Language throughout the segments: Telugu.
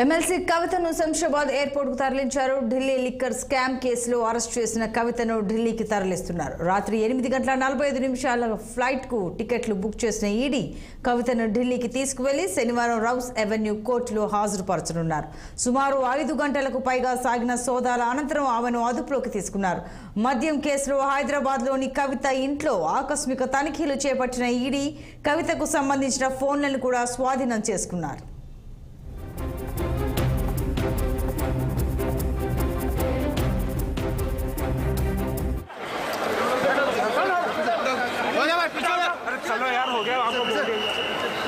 ఎమ్మెల్సీ కవితను శంషాబాద్ ఎయిర్పోర్ట్ కు తరలించారు. ఢిల్లీ లిక్కర్ స్కామ్ కేసులో అరెస్ట్ చేసిన కవితను ఢిల్లీకి తరలిస్తున్నారు. రాత్రి 8:45 ఫ్లైట్ కు టికెట్లు బుక్ చేసిన ఈడీ కవితను ఢిల్లీకి తీసుకువెళ్లి శనివారం రౌస్ అవెన్యూ కోర్టులో హాజరుపరచనున్నారు. సుమారు 5 గంటలకు పైగా సాగిన సోదాల అనంతరం ఆమెను అదుపులోకి తీసుకున్నారు. మద్యం కేసులో హైదరాబాద్లోని కవిత ఇంట్లో ఆకస్మిక తనిఖీలు చేపట్టిన ఈడీ కవితకు సంబంధించిన ఫోన్లను కూడా స్వాధీనం చేసుకున్నారు. चलो यार हो गया आपको बोल के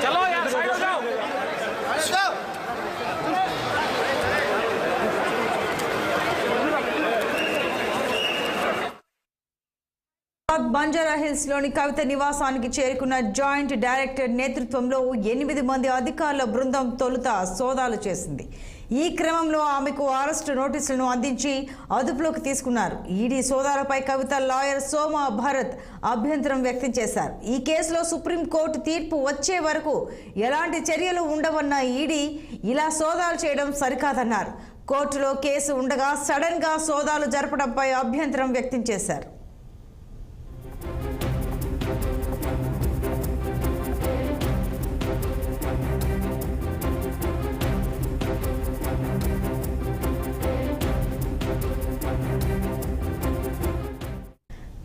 चलो यार साइड हो जाओ బంజారా హిల్స్ లోని కవిత నివాసానికి చేరుకున్న జాయింట్ డైరెక్టర్ నేతృత్వంలో 8 మంది అధికారుల బృందం తొలుత సోదాలు చేసింది. ఈ క్రమంలో ఆమెకు అరెస్టు నోటీసులను అందించి అదుపులోకి తీసుకున్నారు. ఈడీ సోదాలపై కవిత లాయర్ సోమా భరత్ అభ్యంతరం వ్యక్తం చేశారు. ఈ కేసులో సుప్రీంకోర్టు తీర్పు వచ్చే వరకు ఎలాంటి చర్యలు ఉండవన్న ఈడీ ఇలా సోదాలు చేయడం సరికాదన్నారు. కోర్టులో కేసు ఉండగా సడన్ గా సోదాలు జరపడంపై అభ్యంతరం వ్యక్తం చేశారు.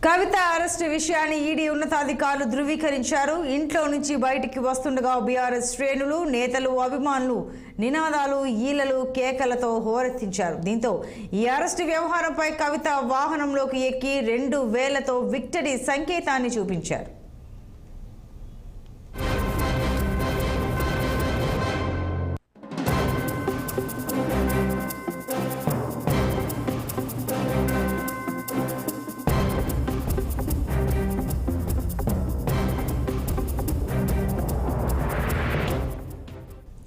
కవిత అరెస్టు విషయాన్ని ఈడీ ఉన్నతాధికారులు ధృవీకరించారు. ఇంట్లో నుంచి బయటికి వస్తుండగా బీఆర్ఎస్ శ్రేణులు, నేతలు, అభిమానులు నినాదాలు, ఈలలు, కేకలతో హోరెత్తించారు. దీంతో ఈ అరెస్టు వ్యవహారంపై కవిత వాహనంలోకి ఎక్కి 2 వేలతో విక్టరీ సంకేతాన్ని చూపించారు.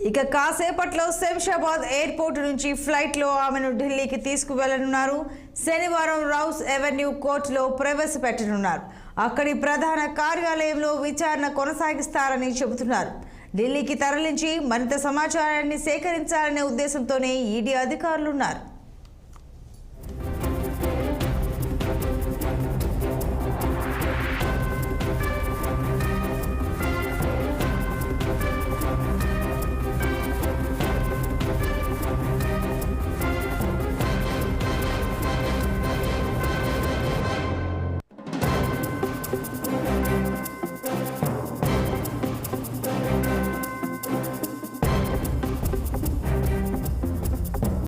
ఇక కాసేపట్లో శంషాబాద్ ఎయిర్పోర్ట్ నుంచి ఫ్లైట్లో ఆమెను ఢిల్లీకి తీసుకువెళ్లనున్నారు. శనివారం రౌస్ అవెన్యూ కోర్టులో ప్రవేశపెట్టనున్నారు. అక్కడి ప్రధాన కార్యాలయంలో విచారణ కొనసాగిస్తారని చెబుతున్నారు. ఢిల్లీకి తరలించి మరింత సమాచారాన్ని సేకరించాలనే ఉద్దేశంతోనే ఈడీ అధికారులు ఉన్నారు.